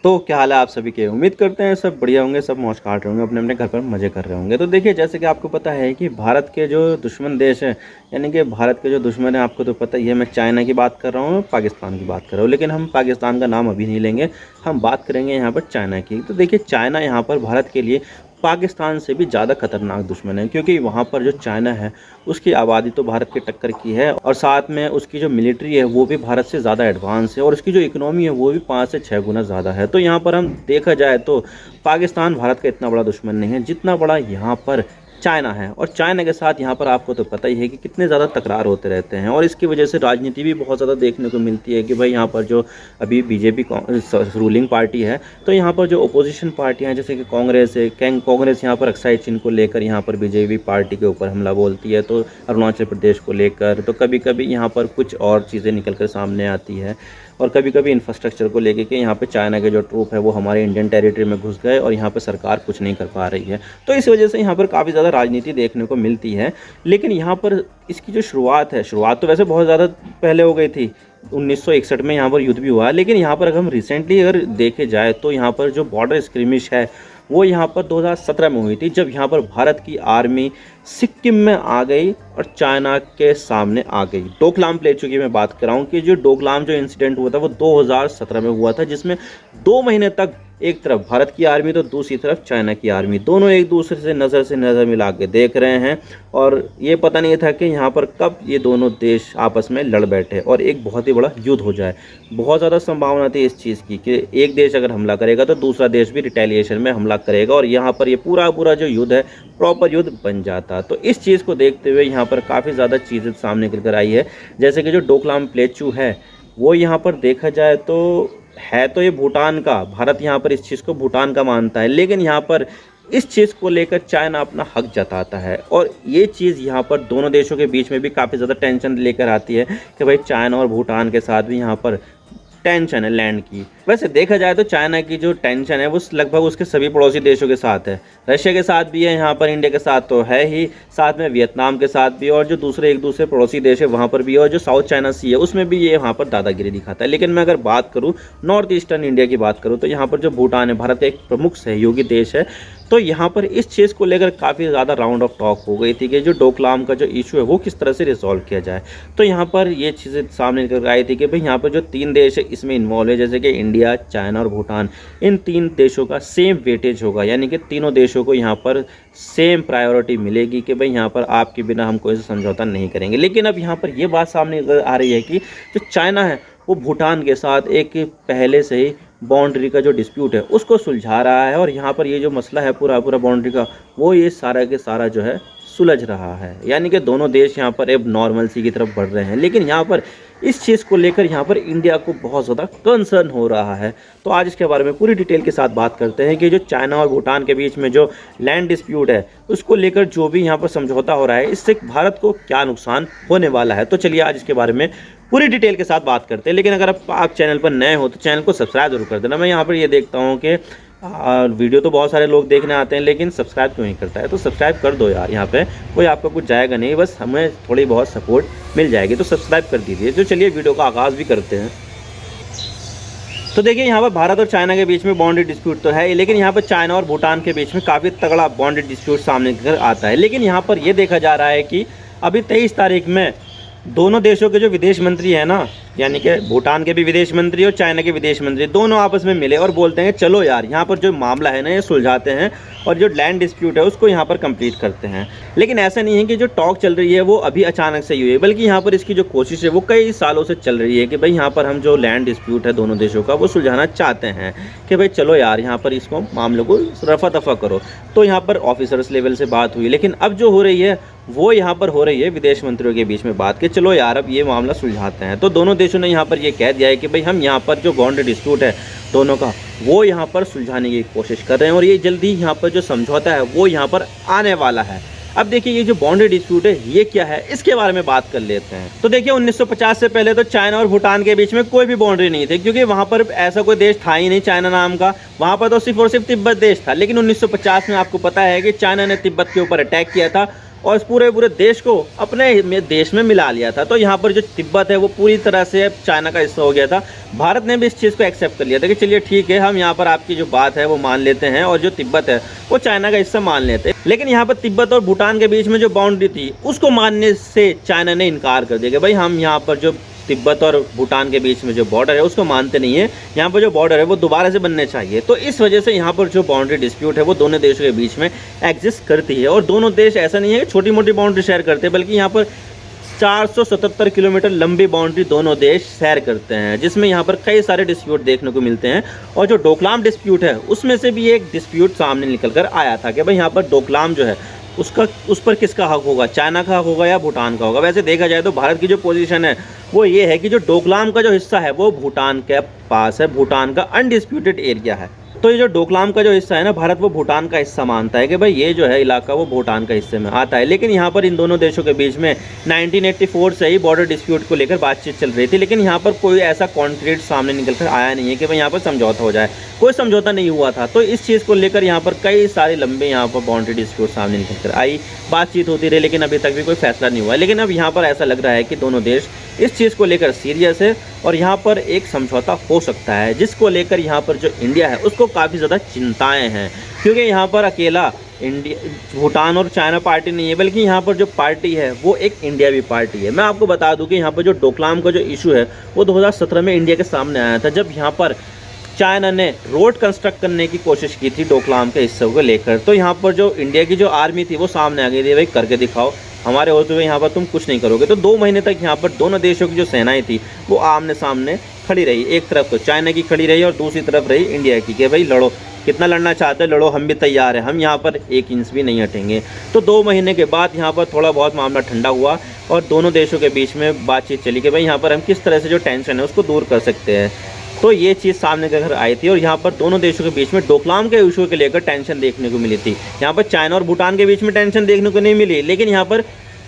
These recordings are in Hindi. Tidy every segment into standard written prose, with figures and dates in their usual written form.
तो क्या हाल है आप सभी के। उम्मीद करते हैं सब बढ़िया होंगे, सब मौज काट रहे होंगे, अपने अपने घर पर मज़े कर रहे होंगे। तो देखिए, जैसे कि आपको पता है कि भारत के जो दुश्मन देश हैं, यानी कि भारत के जो दुश्मन हैं, आपको तो पता ही है। मैं चाइना की बात कर रहा हूँ, पाकिस्तान की बात कर रहा हूँ, लेकिन हम पाकिस्तान का नाम अभी नहीं लेंगे। हम बात करेंगे यहाँ पर चाइना की। तो देखिए, चाइना यहाँ पर भारत के लिए पाकिस्तान से भी ज़्यादा खतरनाक दुश्मन है, क्योंकि वहाँ पर जो चाइना है उसकी आबादी तो भारत के टक्कर की है, और साथ में उसकी जो मिलिट्री है वो भी भारत से ज़्यादा एडवांस है, और उसकी जो इकोनॉमी है वो भी 5 से 6 गुना ज़्यादा है। तो यहाँ पर हम देखा जाए तो पाकिस्तान भारत का इतना बड़ा दुश्मन नहीं है जितना बड़ा यहाँ पर चाइना है। और चाइना के साथ यहाँ पर आपको तो पता ही है कि कितने ज़्यादा तकरार होते रहते हैं, और इसकी वजह से राजनीति भी बहुत ज़्यादा देखने को मिलती है कि भाई यहाँ पर जो अभी बीजेपी रूलिंग पार्टी है, तो यहाँ पर जो अपोजिशन पार्टियाँ हैं जैसे कि कांग्रेस है, कांग्रेस यहाँ पर अक्साई चिन्ह को लेकर यहाँ पर बीजेपी पार्टी के ऊपर हमला बोलती है, तो अरुणाचल प्रदेश को लेकर, तो कभी कभी यहाँ पर कुछ और चीज़ें निकल कर सामने आती है, और कभी कभी इंफ्रास्ट्रक्चर को लेके कि यहाँ पे चाइना के जो ट्रूप है वो हमारे इंडियन टेरिटरी में घुस गए और यहाँ पे सरकार कुछ नहीं कर पा रही है। तो इस वजह से यहाँ पर काफ़ी ज़्यादा राजनीति देखने को मिलती है। लेकिन यहाँ पर इसकी जो शुरुआत है, शुरुआत तो वैसे बहुत ज़्यादा पहले हो गई थी। 1961 में यहाँ पर युद्ध भी हुआ, लेकिन यहाँ पर अगर हम रिसेंटली अगर देखे जाए तो यहाँ पर जो बॉर्डर स्क्रिमिश है वो यहाँ पर 2017 में हुई थी, जब यहाँ पर भारत की आर्मी सिक्किम में आ गई और चाइना के सामने आ गई। डोकलाम प्लेटू की मैं बात कर रहा हूँ कि जो डोकलाम जो इंसिडेंट हुआ था वो 2017 में हुआ था, जिसमें 2 महीने तक एक तरफ भारत की आर्मी तो दूसरी तरफ चाइना की आर्मी, दोनों एक दूसरे से नज़र मिला के देख रहे हैं, और ये पता नहीं था कि यहाँ पर कब ये दोनों देश आपस में लड़ बैठे और एक बहुत ही बड़ा युद्ध हो जाए। बहुत ज़्यादा संभावना थी इस चीज़ की कि एक देश अगर हमला करेगा तो दूसरा देश भी रिटेलिएशन में हमला करेगा, और यहाँ पर ये पूरा जो युद्ध है प्रॉपर युद्ध बन जाता। तो इस चीज़ को देखते हुए यहाँ पर काफ़ी ज़्यादा चीज़ें सामने निकल कर आई है, जैसे कि जो डोकलाम प्लेटू है वो यहाँ पर देखा जाए तो है तो ये भूटान का, भारत यहाँ पर इस चीज़ को भूटान का मानता है, लेकिन यहाँ पर इस चीज़ को लेकर चाइना अपना हक जताता है, और ये चीज़ यहाँ पर दोनों देशों के बीच में भी काफ़ी ज़्यादा टेंशन लेकर आती है कि भाई चाइना और भूटान के साथ भी यहाँ पर टेंशन है लैंड की। वैसे देखा जाए तो चाइना की जो टेंशन है वो लगभग उसके सभी पड़ोसी देशों के साथ है, रशिया के साथ भी है, यहाँ पर इंडिया के साथ तो है ही, साथ में वियतनाम के साथ भी, और जो दूसरे एक दूसरे पड़ोसी देश है वहाँ पर भी, और जो साउथ चाइना सी है उसमें भी ये वहाँ पर दादागिरी दिखाता है। लेकिन मैं अगर बात करूँ नॉर्थ ईस्टर्न इंडिया की बात करूँ तो यहाँ पर जो भूटान है भारत का एक प्रमुख सहयोगी देश है, तो यहाँ पर इस चीज़ को लेकर काफ़ी ज़्यादा राउंड ऑफ टॉक हो गई थी कि जो डोकलाम का जो इशू है वो किस तरह से रिजॉल्व किया जाए। तो यहाँ पर ये चीज़ें सामने निकल आई थी कि भाई यहाँ पर जो 3 देश है इसमें इन्वॉल्व है, जैसे कि इंडिया, चाइना और भूटान, इन 3 देशों का सेम वेटेज होगा, यानी कि तीनों देशों को यहाँ पर सेम प्रायोरिटी मिलेगी कि भाई यहाँ पर आपके बिना हम कोई समझौता नहीं करेंगे। लेकिन अब यहाँ पर ये बात सामने आ रही है कि जो चाइना है वो भूटान के साथ एक पहले से ही बाउंड्री का जो डिस्प्यूट है उसको सुलझा रहा है, और यहाँ पर ये जो मसला है पूरा बाउंड्री का वो ये सारा के सारा जो है सुलझ रहा है, यानी कि दोनों देश यहाँ पर अब नॉर्मलसी की तरफ बढ़ रहे हैं। लेकिन यहाँ पर इस चीज़ को लेकर यहाँ पर इंडिया को बहुत ज़्यादा कंसर्न हो रहा है। तो आज इसके बारे में पूरी डिटेल के साथ बात करते हैं कि जो चाइना और भूटान के बीच में जो लैंड डिस्प्यूट है उसको लेकर जो भी यहाँ पर समझौता हो रहा है इससे भारत को क्या नुकसान होने वाला है। तो चलिए आज इसके बारे में पूरी डिटेल के साथ बात करते हैं। लेकिन अगर आप चैनल पर नए हो तो चैनल को सब्सक्राइब जरूर कर देना। मैं यहाँ पर ये देखता हूँ कि वीडियो तो बहुत सारे लोग देखने आते हैं लेकिन सब्सक्राइब क्यों नहीं करता है, तो सब्सक्राइब कर दो यार, यहाँ पे कोई आपका कुछ जाएगा नहीं, बस हमें थोड़ी बहुत सपोर्ट मिल जाएगी, तो सब्सक्राइब कर दीजिए। तो चलिए वीडियो का आगाज़ भी करते हैं। तो देखिए, यहाँ पर भारत और चाइना के बीच में बाउंड्री डिस्प्यूट तो है, लेकिन यहाँ पर चाइना और भूटान के बीच में काफ़ी तगड़ा बाउंड्री डिस्प्यूट सामने निकल आता है। लेकिन यहाँ पर ये देखा जा रहा है कि अभी 23 तारीख में दोनों देशों के जो विदेश मंत्री हैं ना, यानी कि भूटान के भी विदेश मंत्री और चाइना के विदेश मंत्री, दोनों आपस में मिले और बोलते हैं चलो यार यहाँ पर जो मामला है ना ये सुलझाते हैं और जो लैंड डिस्प्यूट है उसको यहाँ पर कंप्लीट करते हैं। लेकिन ऐसा नहीं है कि जो टॉक चल रही है वो अभी अचानक से ही हुई है, बल्कि यहाँ पर इसकी जो कोशिश है वो कई सालों से चल रही है कि भाई यहाँ पर हम जो लैंड डिस्प्यूट है दोनों देशों का वो सुलझाना चाहते हैं कि भाई चलो यार यहाँ पर इसको मामले को रफा दफा करो। तो यहाँ पर ऑफिसर्स लेवल से बात हुई, लेकिन अब जो हो रही है वो यहाँ पर हो रही है विदेश मंत्रियों के बीच में बात कि चलो यार अब ये मामला सुलझाते हैं। तो दोनों देशों ने यहाँ पर ये कह दिया है कि भाई हम यहाँ पर जो बाउंड्री डिस्प्यूट है दोनों का वो यहाँ पर सुलझाने की कोशिश कर रहे हैं, और ये जल्दी यहाँ पर जो समझौता है वो यहाँ पर आने वाला है। अब देखिए ये जो बाउंड्री डिस्प्यूट है ये क्या है, इसके बारे में बात कर लेते हैं। तो देखिए 1950 से पहले तो चाइना और भूटान के बीच में कोई भी बाउंड्री नहीं थी, क्योंकि वहाँ पर ऐसा कोई देश था ही नहीं चाइना नाम का, वहाँ पर तो सिर्फ और सिर्फ तिब्बत देश था। लेकिन 1950 में आपको पता है कि चाइना ने तिब्बत के ऊपर अटैक किया था, और इस पूरे पूरे देश को अपने देश में मिला लिया था। तो यहाँ पर जो तिब्बत है वो पूरी तरह से चाइना का हिस्सा हो गया था। भारत ने भी इस चीज़ को एक्सेप्ट कर लिया था कि चलिए ठीक है, हम यहाँ पर आपकी जो बात है वो मान लेते हैं और जो तिब्बत है वो चाइना का हिस्सा मान लेते हैं। लेकिन यहाँ पर तिब्बत और भूटान के बीच में जो बाउंड्री थी उसको मानने से चाइना ने इनकार कर दिया कि भाई हम यहाँ पर जो तिब्बत और भूटान के बीच में जो बॉर्डर है उसको मानते नहीं है, यहाँ पर जो बॉर्डर है वो दोबारा से बनने चाहिए। तो इस वजह से यहाँ पर जो बाउंड्री डिस्प्यूट है वो दोनों देशों के बीच में एग्जिस्ट करती है। और दोनों देश ऐसा नहीं है कि छोटी मोटी बाउंड्री शेयर करते हैं, बल्कि यहाँ पर 477 किलोमीटर लंबी बाउंड्री दोनों देश शेयर करते हैं, जिसमें यहाँ पर कई सारे डिस्प्यूट देखने को मिलते हैं। और जो डोकलाम डिस्प्यूट है उसमें से भी एक डिस्प्यूट सामने निकल कर आया था कि भाई यहाँ पर डोकलाम जो है उस पर किसका हक होगा, चाइना का हक होगा या भूटान का होगा। वैसे देखा जाए तो भारत की जो पोजीशन है वो ये है कि जो डोकलाम का जो हिस्सा है वो भूटान के पास है, भूटान का अनडिस्प्यूटेड एरिया है। तो ये जो डोकलाम का जो हिस्सा है ना, भारत वो भूटान का हिस्सा मानता है कि भाई ये जो है इलाका वो भूटान का हिस्से में आता है। लेकिन यहाँ पर इन दोनों देशों के बीच में 1984 से ही बॉर्डर डिस्प्यूट को लेकर बातचीत चल रही थी, लेकिन यहाँ पर कोई ऐसा कॉन्क्रीट सामने निकल कर आया नहीं है कि भाई यहाँ पर समझौता हो जाए। कोई समझौता नहीं हुआ था। तो इस चीज़ को लेकर यहाँ पर कई सारे लंबे यहाँ पर बाउंड्री डिस्प्यूट सामने निकल कर आई, बातचीत होती रही, लेकिन अभी तक भी कोई फैसला नहीं हुआ। लेकिन अब यहाँ पर ऐसा लग रहा है कि दोनों देश इस चीज़ को लेकर सीरियस है और यहाँ पर एक समझौता हो सकता है, जिसको लेकर यहाँ पर जो इंडिया है उसको काफ़ी ज़्यादा चिंताएं हैं। क्योंकि यहाँ पर अकेला इंडिया, भूटान और चाइना पार्टी नहीं है, बल्कि यहाँ पर जो पार्टी है वो एक इंडिया भी पार्टी है। मैं आपको बता दूं कि यहाँ पर जो डोकलाम का जो इशू है वो 2017 में इंडिया के सामने आया था, जब यहाँ पर चाइना ने रोड कंस्ट्रक्ट करने की कोशिश की थी डोकलाम के हिस्से को लेकर। तो यहाँ पर जो इंडिया की जो आर्मी थी वो सामने आ गई थी, भाई करके दिखाओ, हमारे होते हुए यहाँ पर तुम कुछ नहीं करोगे। तो 2 महीने तक यहाँ पर दोनों देशों की जो सेनाएं थी वो आमने सामने खड़ी रही। एक तरफ तो चाइना की खड़ी रही और दूसरी तरफ रही इंडिया की कि भाई लड़ो, कितना लड़ना चाहते हो लड़ो, हम भी तैयार हैं, हम यहाँ पर 1 इंच भी नहीं हटेंगे। तो 2 महीने के बाद यहाँ पर थोड़ा बहुत मामला ठंडा हुआ और दोनों देशों के बीच में बातचीत चली कि भाई यहाँ पर हम किस तरह से जो टेंशन है उसको दूर कर सकते हैं। तो ये चीज़ सामने के घर आई थी और यहाँ पर दोनों देशों के बीच में डोकलाम के इशू के लेकर टेंशन देखने को मिली थी। यहाँ पर चाइना और भूटान के बीच में टेंशन देखने को नहीं मिली, लेकिन यहाँ पर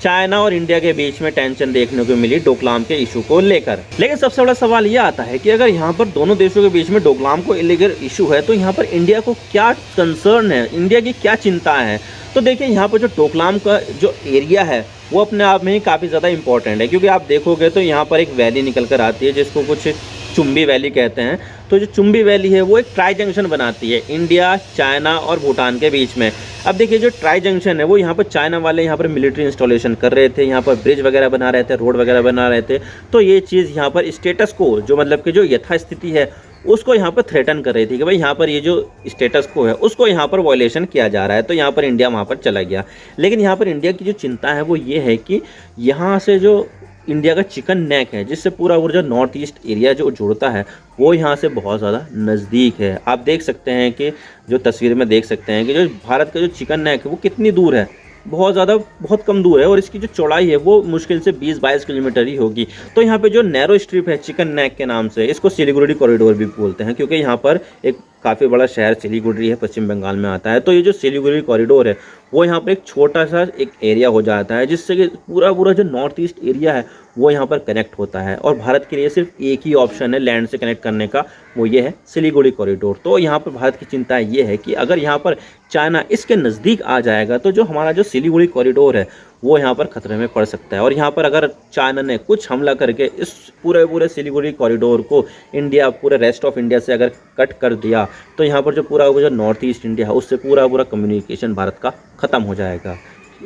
चाइना और इंडिया के बीच में टेंशन देखने को मिली डोकलाम के इशू को लेकर। लेकिन सबसे बड़ा सवाल यह आता है कि अगर यहाँ पर दोनों देशों के बीच में डोकलाम को लेकर इशू है तो यहाँ पर इंडिया को क्या कंसर्न है, इंडिया की क्या चिंता है। तो देखिए यहाँ पर जो डोकलाम का जो एरिया है वो अपने आप में ही काफ़ी ज़्यादा इंपॉर्टेंट है, क्योंकि आप देखोगे तो यहाँ पर एक वैली निकल कर आती है जिसको कुछ चुम्बी वैली कहते हैं। तो जो चुम्बी वैली है वो एक ट्राई जंक्शन बनाती है इंडिया, चाइना और भूटान के बीच में। अब देखिए जो ट्राई जंक्शन है वो यहाँ पर चाइना वाले यहाँ पर मिलिट्री इंस्टॉलेशन कर रहे थे, यहाँ पर ब्रिज वगैरह बना रहे थे, रोड वगैरह बना रहे थे। तो ये चीज़ यहाँ पर स्टेटस को जो मतलब कि जो यथास्थिति है उसको यहाँ पर थ्रेटन कर रही थी कि भाई यहाँ पर ये जो स्टेटस को है उसको यहाँ पर वायलेशन किया जा रहा है। तो यहाँ पर इंडिया वहाँ पर चला गया। लेकिन यहाँ पर इंडिया की जो चिंता है वो ये है कि यहाँ से जो इंडिया का चिकन नेक है जिससे पूरा वो जो नॉर्थ ईस्ट एरिया जो जुड़ता है वो यहाँ से बहुत ज़्यादा नज़दीक है। आप देख सकते हैं कि जो तस्वीर में देख सकते हैं कि जो भारत का जो चिकन नेक है वो कितनी दूर है, बहुत कम दूर है और इसकी जो चौड़ाई है वो मुश्किल से 20-22 किलोमीटर ही होगी। तो यहाँ पे जो नैरो स्ट्रिप है चिकन नेक के नाम से, इसको सिलीगुड़ी कॉरिडोर भी बोलते हैं, क्योंकि यहाँ पर एक काफ़ी बड़ा शहर सिलीगुड़ी है, पश्चिम बंगाल में आता है। तो ये जो सिलीगुड़ी कॉरिडोर है वो यहाँ पर एक छोटा सा एक एरिया हो जाता है जिससे कि पूरा जो नॉर्थ ईस्ट एरिया है वो यहाँ पर कनेक्ट होता है। और भारत के लिए सिर्फ एक ही ऑप्शन है लैंड से कनेक्ट करने का, वो ये है सिलीगुड़ी कॉरिडोर। तो यहाँ पर भारत की चिंता ये है कि अगर यहाँ पर चाइना इसके नज़दीक आ जाएगा तो जो हमारा जो सिलीगुड़ी कॉरिडोर है वो यहाँ पर खतरे में पड़ सकता है। और यहाँ पर अगर चाइना ने कुछ हमला करके इस पूरे सिलीगुड़ी कॉरिडोर को इंडिया, पूरे रेस्ट ऑफ इंडिया से अगर कट कर दिया तो यहाँ पर जो पूरा जो नॉर्थ ईस्ट इंडिया है उससे पूरा कम्युनिकेशन भारत का ख़त्म हो जाएगा।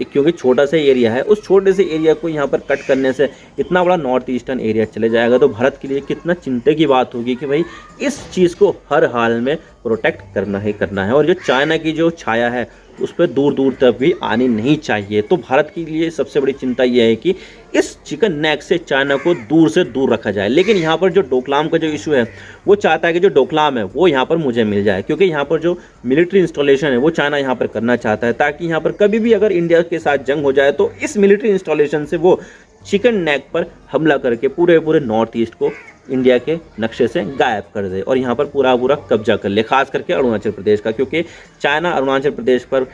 क्योंकि छोटा सा एरिया है, उस छोटे से एरिया को यहाँ पर कट करने से इतना बड़ा नॉर्थ ईस्टर्न एरिया चले जाएगा। तो भारत के लिए कितना चिंता की बात होगी कि भाई इस चीज़ को हर हाल में प्रोटेक्ट करना ही करना है। और जो चाइना की जो छाया है उस पर दूर दूर तक भी आनी नहीं चाहिए। तो भारत के लिए सबसे बड़ी चिंता यह है कि इस चिकन नेक से चाइना को दूर से दूर रखा जाए। लेकिन यहाँ पर जो डोकलाम का जो इशू है वो चाहता है कि जो डोकलाम है वो यहाँ पर मुझे मिल जाए, क्योंकि यहाँ पर जो मिलिट्री इंस्टॉलेशन है वो चाइना यहाँ पर करना चाहता है, ताकि यहाँ पर कभी भी अगर इंडिया के साथ जंग हो जाए तो इस मिलिट्री इंस्टॉलेशन से वो चिकन नेक पर हमला करके पूरे नॉर्थ ईस्ट को इंडिया के नक्शे से गायब कर दे और यहाँ पर पूरा कब्जा कर ले, खास करके अरुणाचल प्रदेश का, क्योंकि चाइना अरुणाचल प्रदेश पर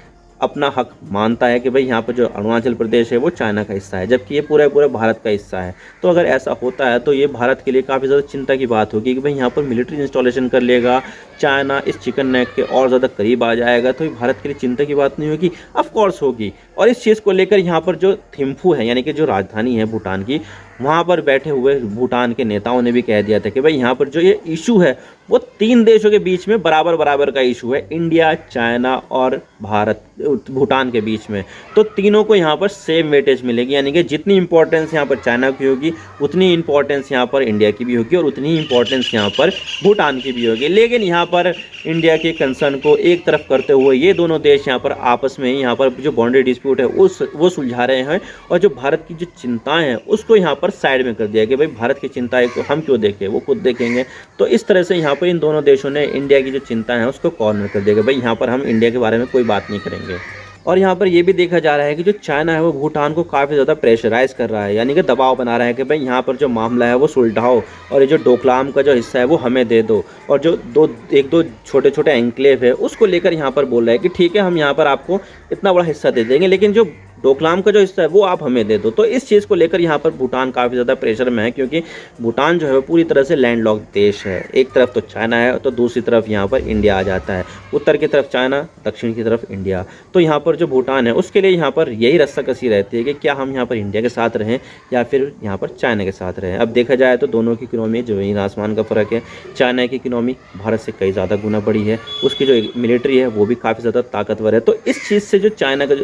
अपना हक मानता है कि भाई यहाँ पर जो अरुणाचल प्रदेश है वो चाइना का हिस्सा है, जबकि ये पूरा पूरा भारत का हिस्सा है। तो अगर ऐसा होता है तो ये भारत के लिए काफ़ी ज़्यादा चिंता की बात होगी कि भाई यहाँ पर मिलिट्री इंस्टॉलेशन कर लेगा चाइना, इस चिकन नेक के और ज़्यादा करीब आ जाएगा, तो ये भारत के लिए चिंता की बात नहीं होगी? ऑफ कोर्स होगी। और इस चीज़ को लेकर यहाँ पर जो थिम्फू है, यानी कि जो राजधानी है भूटान की, वहाँ पर बैठे हुए भूटान के नेताओं ने भी कह दिया था कि भाई यहाँ पर जो ये इशू है वो 3 देशों के बीच में बराबर बराबर का इशू है, इंडिया, चाइना और भारत, भूटान के बीच में। तो तीनों को यहाँ पर सेम वेटेज मिलेगी, यानी कि जितनी इंपॉर्टेंस यहाँ पर चाइना की होगी उतनी इंपॉर्टेंस यहाँ पर इंडिया की भी होगी और उतनी इंपॉर्टेंस यहाँ पर भूटान की भी होगी। लेकिन यहाँ पर इंडिया के कंसर्न को एक तरफ करते हुए ये दोनों देश यहाँ पर आपस में ही यहाँ पर जो बाउंड्री डिस्प्यूट है वो सुलझा रहे हैं, और जो भारत की जो चिंताएं हैं उसको यहाँ पर साइड में कर दिया कि भाई भारत की चिंताएं को हम क्यों देखें, वो खुद देखेंगे। तो इस तरह से यहाँ पर इन दोनों देशों ने इंडिया की जो चिंताएं हैं उसको कॉर्नर कर दिया कि भाई यहाँ पर हम इंडिया के बारे में कोई बात नहीं करेंगे। और यहाँ पर ये भी देखा जा रहा है कि जो चाइना है वो भूटान को काफ़ी ज़्यादा प्रेशराइज़ कर रहा है, यानी कि दबाव बना रहा है कि भाई यहाँ पर जो मामला है वो सुलझाओ और ये जो डोकलाम का जो हिस्सा है वो हमें दे दो। और जो एक दो छोटे छोटे एंक्लेव है उसको लेकर यहाँ पर बोल रहा है कि ठीक है, हम यहाँ पर आपको इतना बड़ा हिस्सा दे देंगे, लेकिन जो डोकलाम का जो हिस्सा है वो आप हमें दे दो। तो इस चीज़ को लेकर यहाँ पर भूटान काफ़ी ज़्यादा प्रेशर में है, क्योंकि भूटान जो है वो पूरी तरह से लैंडलॉक देश है। एक तरफ तो चाइना है तो दूसरी तरफ यहाँ पर इंडिया आ जाता है, उत्तर की तरफ चाइना, दक्षिण की तरफ इंडिया। तो यहाँ पर जो भूटान है उसके लिए यहाँ पर यही रस्साकसी रहती है कि क्या हम यहाँ पर इंडिया के साथ रहें या फिर यहाँ पर चाइना के साथ रहें। अब देखा जाए तो दोनों की इकोनॉमी ज़मीन आसमान का फ़र्क है। चाइना की इकोनॉमी भारत से कई ज़्यादा गुना बड़ी है, उसकी जो मिलिट्री है वो भी काफ़ी ज़्यादा ताकतवर है। तो इस चीज़ से जो चाइना का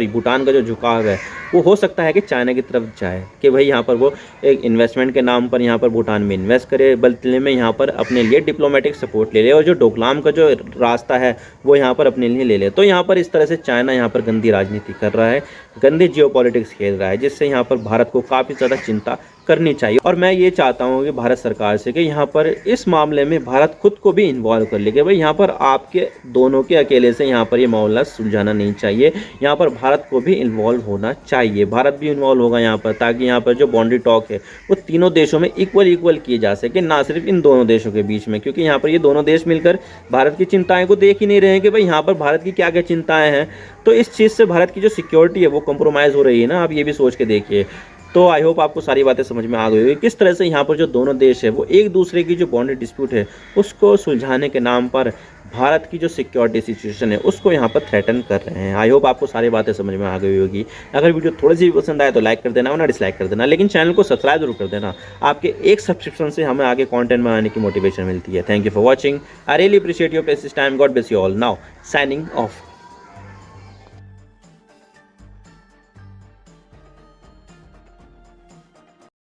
भूटान का जो झुकाव है वो हो सकता है कि चाइना की तरफ जाए कि भाई यहाँ पर वो एक इन्वेस्टमेंट के नाम पर यहाँ पर भूटान में इन्वेस्ट करे, बदले में यहाँ पर अपने लिए डिप्लोमेटिक सपोर्ट ले ले, और जो डोकलाम का जो रास्ता है वो यहाँ पर अपने लिए ले ले। तो यहाँ पर इस तरह से चाइना यहाँ पर गंदी राजनीति कर रहा है, गंदी जियोपॉलिटिक्स खेल रहा है, जिससे यहाँ पर भारत को काफ़ी ज़्यादा चिंता करनी चाहिए। और मैं ये चाहता हूँ कि भारत सरकार से कि यहाँ पर इस मामले में भारत खुद को भी इन्वॉल्व कर ले कि भाई यहाँ पर आपके दोनों के अकेले से यहाँ पर ये मामला सुलझाना नहीं चाहिए, यहाँ पर भारत को भी इन्वॉल्व होना चाहिए। भारत भी इन्वॉल्व होगा यहाँ पर, ताकि यहाँ पर जो बाउंड्री टॉक है वो तीनों देशों में इक्वल किए जा सके, ना सिर्फ इन दोनों देशों के बीच में, क्योंकि यहाँ पर ये दोनों देश मिलकर भारत की चिंताएं को देख ही नहीं रहे हैं कि भाई यहाँ पर भारत की क्या क्या चिंताएं हैं। तो इस चीज़ से भारत की जो सिक्योरिटी है वो कॉम्प्रोमाइज़ हो रही है ना, आप ये भी सोच के देखिए। तो आई होप आपको सारी बातें समझ में आ गई होगी किस तरह से यहाँ पर जो दोनों देश है वो एक दूसरे की जो बाउंड्री डिस्प्यूट है उसको सुलझाने के नाम पर भारत की जो सिक्योरिटी सिचुएशन है उसको यहाँ पर थ्रेटन कर रहे हैं। आई होप आपको सारी बातें समझ में आ गई होगी। अगर वीडियो थोड़ी सी भी पसंद आए तो लाइक कर देना, वरना डिसलाइक कर देना, लेकिन चैनल को सब्सक्राइब जरूर कर देना। आपके एक सब्सक्रिप्शन से हमें आगे कंटेंट बनाने की मोटिवेशन मिलती है। Thank you for watching. I really appreciate your precious time. God bless you all. Now signing off.